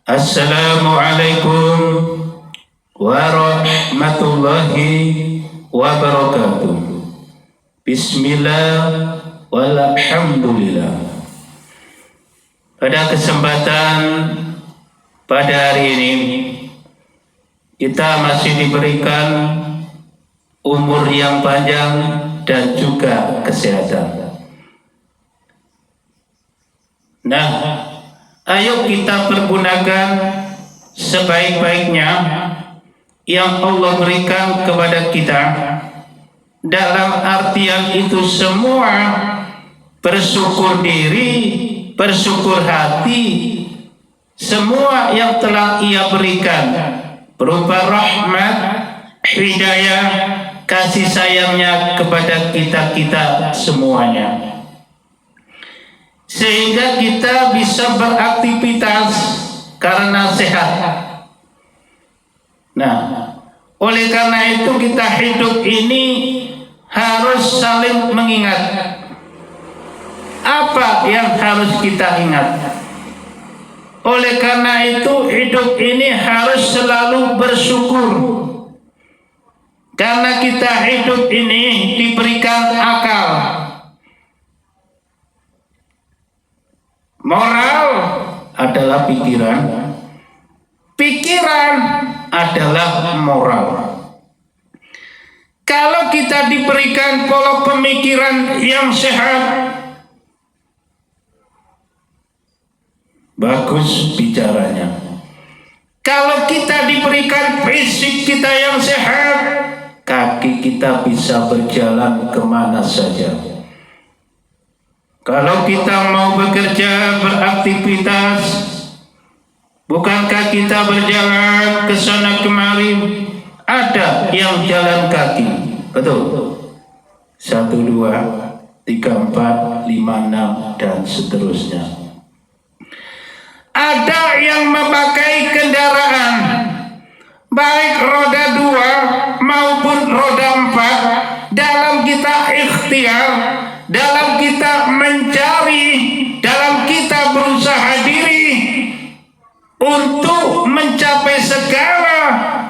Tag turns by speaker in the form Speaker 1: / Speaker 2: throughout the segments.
Speaker 1: Assalamualaikum warahmatullahi wabarakatuh. Bismillah walhamdulillah. Pada kesempatan pada hari ini kita masih diberikan umur yang panjang dan juga kesehatan. Nah, ayo kita pergunakan sebaik-baiknya yang Allah berikan kepada kita. Dalam artian itu semua, bersyukur diri, bersyukur hati, semua yang telah Ia berikan berupa rahmat, hidayah, kasih sayangnya kepada kita semuanya, sehingga kita bisa beraktivitas karena sehat. Nah, oleh karena itu kita hidup ini harus saling mengingat. Apa yang harus kita ingat? Oleh karena itu hidup ini harus selalu bersyukur, karena kita hidup ini diberikan akal. Moral adalah pikiran, pikiran adalah moral. Kalau kita diberikan pola pemikiran yang sehat, bagus bicaranya. Kalau kita diberikan fisik kita yang sehat, kaki kita bisa berjalan kemana saja. Kalau kita mau bekerja, beraktivitas, bukankah kita berjalan ke sana kemari? Ada yang jalan kaki, betul? 1, 2, 3, 4, 5, 6 dan seterusnya. Ada yang memakai kendaraan, baik roda 2 maupun roda 4, dalam kita ikhtiar, dalam kita mencari, dalam kita berusaha diri untuk mencapai segala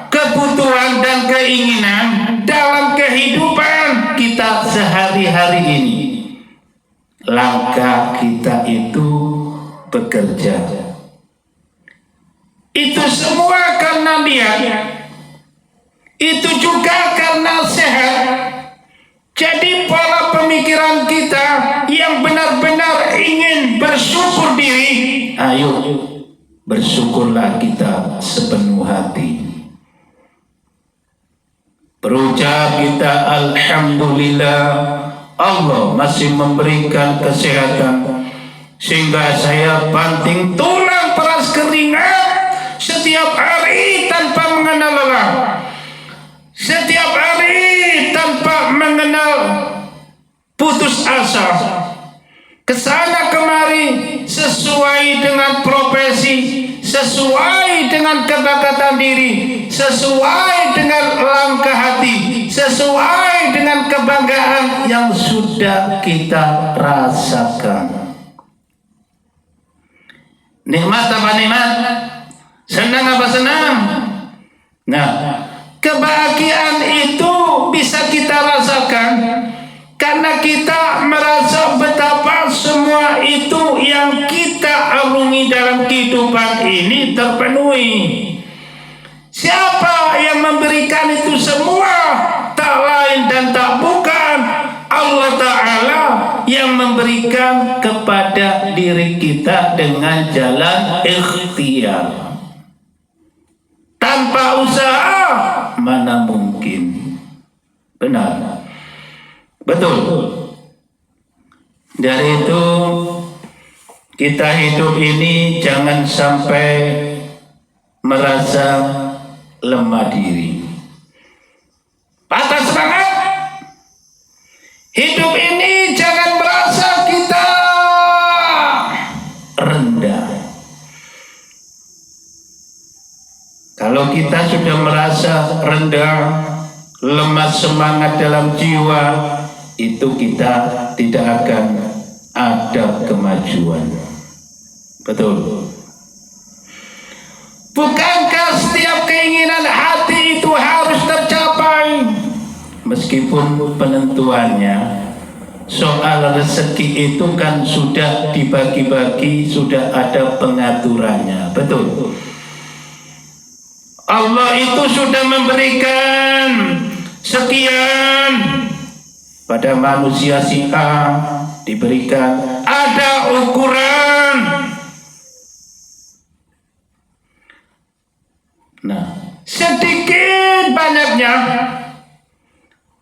Speaker 1: kebutuhan dan keinginan dalam kehidupan kita sehari-hari ini. Langkah kita itu bekerja. Itu semua karena niat. Itu juga karena sehat. Jadi pola pemikiran kita yang benar-benar ingin bersyukur diri, ayo bersyukurlah kita sepenuh hati. Berucap kita alhamdulillah, Allah masih memberikan kesehatan sehingga saya banting tulang peras keringat setiap hari tanpa mengenal lelah. Setiap hari tanpa mengenal putus asa, kesana kemari sesuai dengan profesi, sesuai dengan kebakatan diri, sesuai dengan langkah hati, sesuai dengan kebanggaan yang sudah kita rasakan. Nikmat apa nikmat? Senang apa senang? Nah, kebahagiaan itu bisa kita rasakan karena kita merasa betapa semua itu yang kita arungi dalam kehidupan ini terpenuhi. Siapa yang memberikan itu semua? Tak lain dan tak bukan Allah Ta'ala yang memberikan kepada diri kita dengan jalan ikhtiar. Tanpa usaha mana mungkin? Benar, betul. Dari itu kita hidup ini jangan sampai merasa lemah diri, patah semangat. Hidup ini jangan merasa kita rendah. Kalau kita sudah merasa rendah, lemah semangat dalam jiwa, itu kita tidak akan ada kemajuan. Betul. Meskipun penentuannya soal rezeki itu kan sudah dibagi-bagi, sudah ada pengaturannya, betul. Allah itu sudah memberikan sekian pada manusia si A, diberikan ada ukuran. Nah, sedikit banyaknya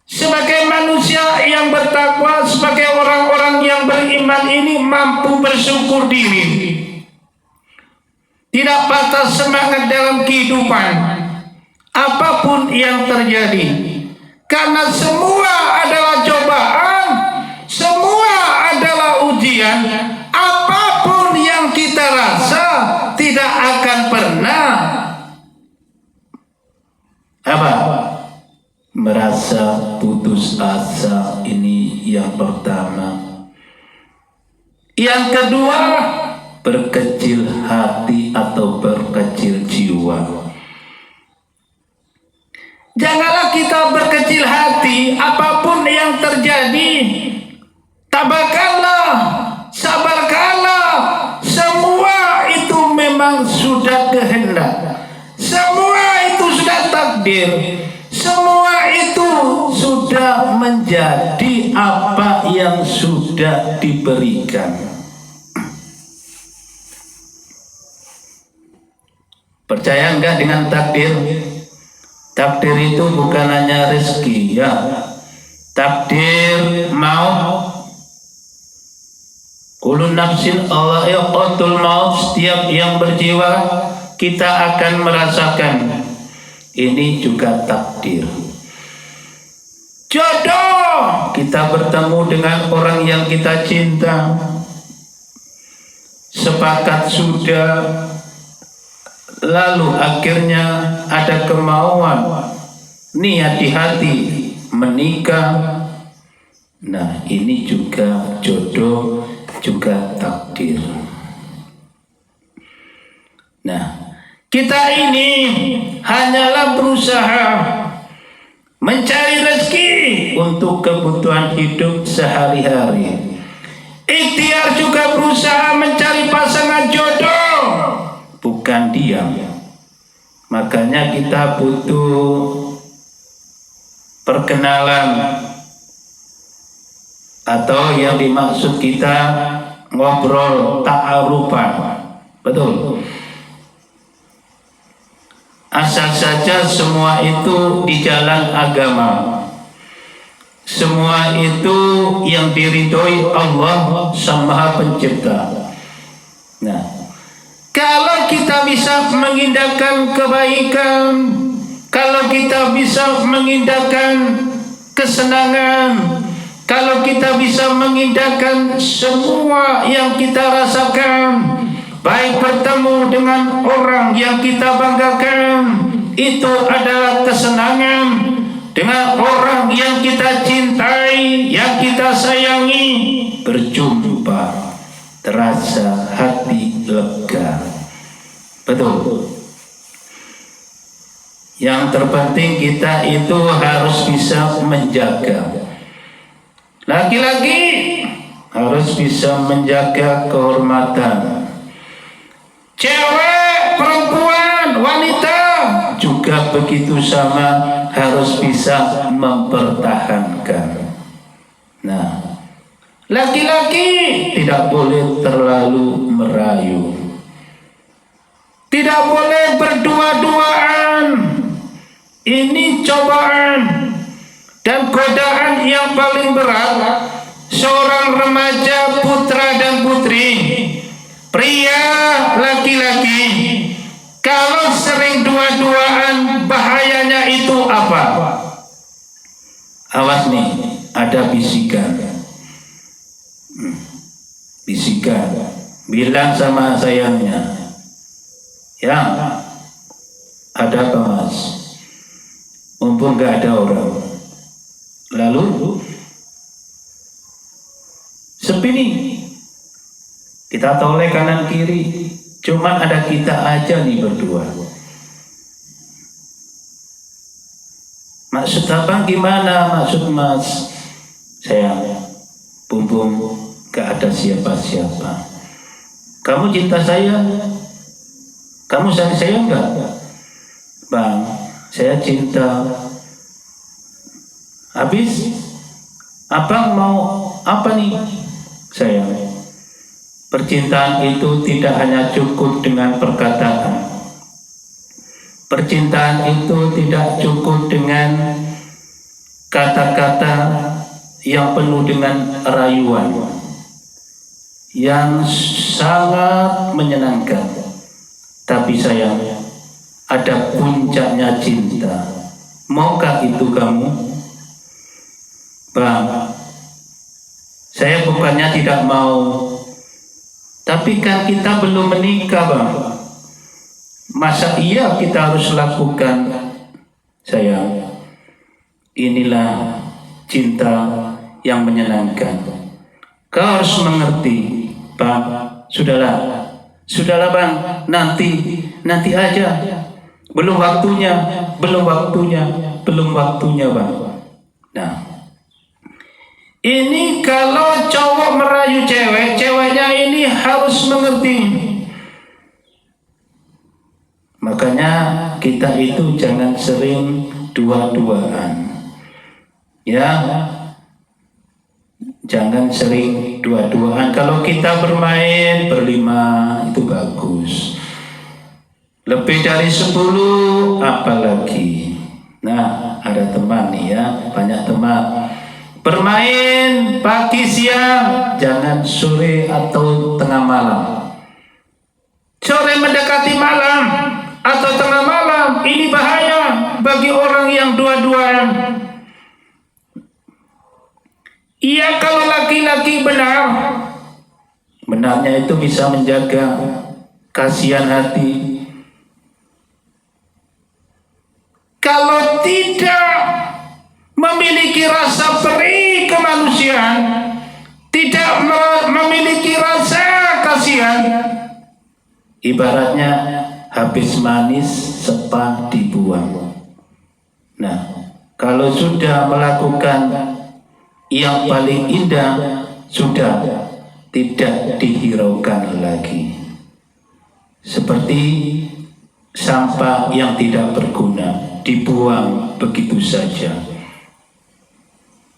Speaker 1: sebagai manusia yang bertakwa, sebagai orang-orang yang beriman ini mampu bersyukur diri, tidak patah semangat dalam kehidupan apapun yang terjadi, karena semua adalah cobaan, semua adalah ujian. Apapun yang kita rasa tidak akan pernah merasa putus asa. Ini yang pertama. Yang kedua, berkecil hati atau berkecil jiwa. Janganlah kita berkecil hati apapun yang terjadi. Tabahkanlah, sabarkanlah. Semua itu memang sudah kehendak. Semua itu sudah takdir. Semua itu sudah menjadi apa yang sudah diberikan. Percaya enggak dengan takdir? Takdir itu bukan hanya rezeki, ya. Takdir maut. Kullu nafsin dha'iqatul maut. Setiap yang berjiwa kita akan merasakan. Ini juga takdir. Jodoh, kita bertemu dengan orang yang kita cinta. Sepakat sudah, lalu akhirnya ada kemauan, niat di hati menikah. Nah, ini juga jodoh, juga takdir. Nah, kita ini hanyalah berusaha mencari rezeki untuk kebutuhan hidup sehari-hari. Ikhtiar juga berusaha mencari pasangan jodoh, bukan diam. Makanya kita butuh perkenalan, atau yang dimaksud kita ngobrol ta'arufan. Betul. Asal saja semua itu di jalan agama. Semua itu yang diridhoi Allah Sang Maha Pencipta. Nah, kalau kita bisa mengindahkan kebaikan, kalau kita bisa mengindahkan kesenangan, kalau kita bisa mengindahkan semua yang kita rasakan, baik bertemu dengan orang yang kita banggakan, itu adalah kesenangan. Dengan orang yang kita cintai, yang kita sayangi, berjumpa, terasa hati lega. Betul. Yang terpenting kita itu harus bisa menjaga. Laki-laki harus bisa menjaga kehormatan. Cewek, perempuan, wanita juga begitu sama, harus bisa mempertahankan. Nah, laki-laki tidak boleh terlalu merayu, tidak boleh berdua-duaan. Ini cobaan dan godaan yang paling berat seorang remaja, putra dan putri, pria, laki-laki. Kalau sering dua-duaan, bahayanya itu apa? Awas nih, ada bisikan. Bisikan, bilang sama sayangnya, ya, ada apa mas? Mumpung gak ada orang. Lalu sepi nih, kita toleh kanan kiri, cuman ada kita aja nih berdua. Maksud abang gimana? Maksud mas? Sayang, Bumbung gak ada siapa-siapa. Kamu cinta saya? Kamu sayang saya enggak? Bang, saya cinta. Habis, abang mau apa nih? Sayang, percintaan itu tidak hanya cukup dengan perkataan. Percintaan itu tidak cukup dengan kata-kata yang penuh dengan rayuan yang sangat menyenangkan. Tapi sayang, ada puncaknya cinta. Maukah itu kamu? Bang, saya bukannya tidak mau, tapi kan kita belum menikah, Bang. Masa iya kita harus lakukan? Sayang, inilah cinta yang menyenangkan. Kau harus mengerti, Bang. Sudahlah Bang, nanti aja. Belum waktunya Bang. Nah, ini kalau cowok merayu cewek, ceweknya ini harus mengerti. Makanya kita itu jangan sering dua-duaan. Ya, jangan sering dua-duaan. Kalau kita bermain berlima itu bagus. Lebih dari 10 apalagi. Nah, ada teman nih ya, banyak teman. Bermain pagi siang, jangan sore atau tengah malam. Sore mendekati malam atau tengah malam, ini bahaya bagi orang yang dua-duaan. Iya, kalau laki-laki benarnya itu bisa menjaga kasihan hati. Kalau tidak memiliki rasa perih kemanusiaan, tidak memiliki rasa kasihan, ibaratnya habis manis sepah dibuang. Nah, kalau sudah melakukan yang paling indah, sudah tidak dihiraukan lagi. Seperti sampah yang tidak berguna, dibuang begitu saja.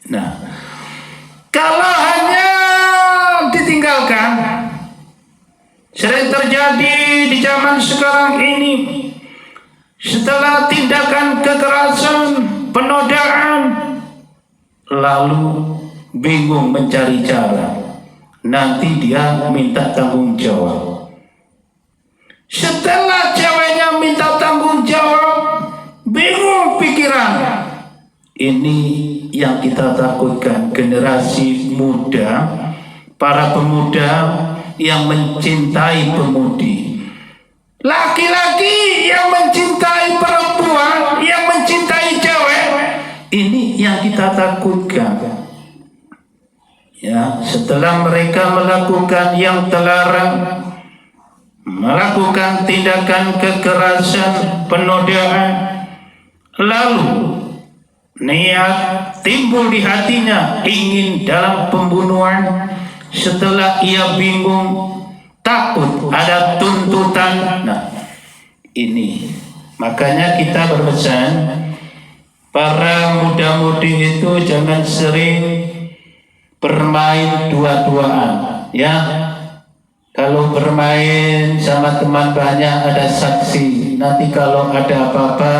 Speaker 1: Nah, kalau hanya ditinggalkan, sering terjadi di zaman sekarang ini. Setelah tindakan kekerasan, penodaan, lalu bingung mencari cara. Nanti dia minta tanggung jawab. Setelah ceweknya minta tanggung jawab, bingung pikiran. Ini yang kita takutkan, generasi muda, para pemuda yang mencintai pemudi. Laki-laki yang mencintai perempuan, yang mencintai cewek, ini yang kita takutkan. Ya, setelah mereka melakukan yang terlarang, melakukan tindakan kekerasan, penodaan, lalu niat timbul di hatinya ingin dalam pembunuhan. Setelah ia bingung, takut ada tuntutan. Nah, ini makanya kita berpesan, para muda-mudi itu jangan sering bermain dua-duaan. Ya, kalau bermain sama teman banyak ada saksi. Nanti kalau ada apa-apa,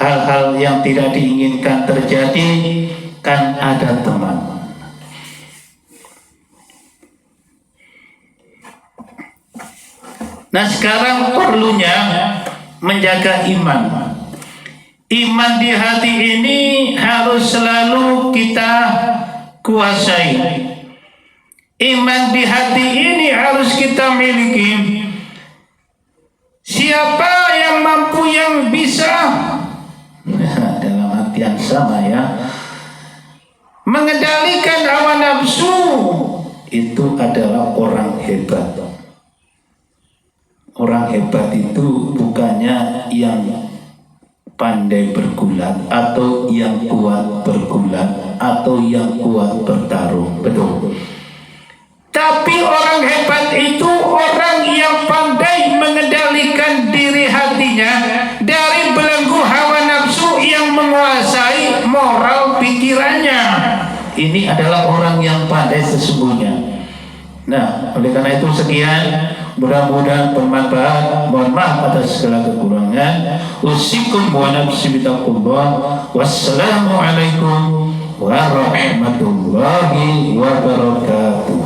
Speaker 1: hal-hal yang tidak diinginkan terjadi, kan ada teman. Nah, sekarang perlunya menjaga iman. Iman di hati ini harus selalu kita kuasai. Iman di hati ini harus kita miliki. Siapa yang mampu, yang bisa, dalam arti yang sama ya, mengendalikan hawa nafsu, itu adalah orang hebat. Orang hebat itu bukannya yang pandai bergulat, atau yang kuat bergulat, atau yang kuat bertarung. Betul. Tapi orang hebat itu orang yang pandai mengendalikan diri hatinya dari belenggu hawa nafsu yang menguasai moral pikirannya. Ini adalah orang yang pandai sesungguhnya. Nah, oleh karena itu sekian, mudah-mudahan bermanfaat. Mohon maaf atas segala kekurangan. Usikum wa nafsi bitaqullah. Wassalamualaikum warahmatullahi wabarakatuh.